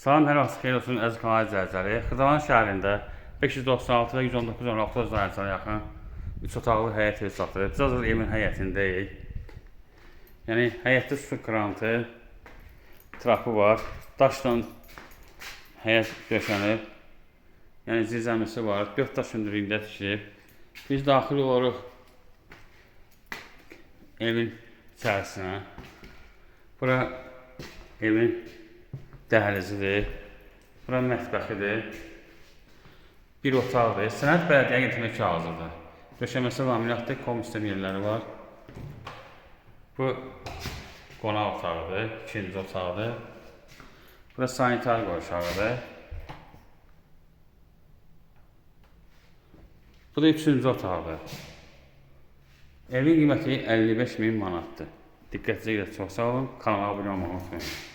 Salam, hər vaxt xeyir olsun əziz kanal izləyiciləri. Xırdalan şəhərində 596 və 119 dairəsinə yaxın 3 otaqlı həyət ev satılır. Biz hazır evin həyətindəyik. Yəni həyətdə su krantı, trapı var, daşla həyət döşənib. Yəni zirzəmisi var, 4 daş hündürlüyündə tikilib. Biz daxil oluruq evin içərisinə. Bura evin dəhlizidir. Bura mətbəxidir. Bir otaqdır. Sənəd bələdiyyə gətirmək kağızıdır. Döşəməsi laminatdır, komisyon yerləri var. Bu qonaq otağıdır, ikinci otaqdır. Bura sanitar qovşağıdır. Bu da üçüncü otaqdır. Evin qiyməti 55.000 manatdır. Diqqətinizə görə çox sağ olun. Kanala abunə olmağı unutmayın.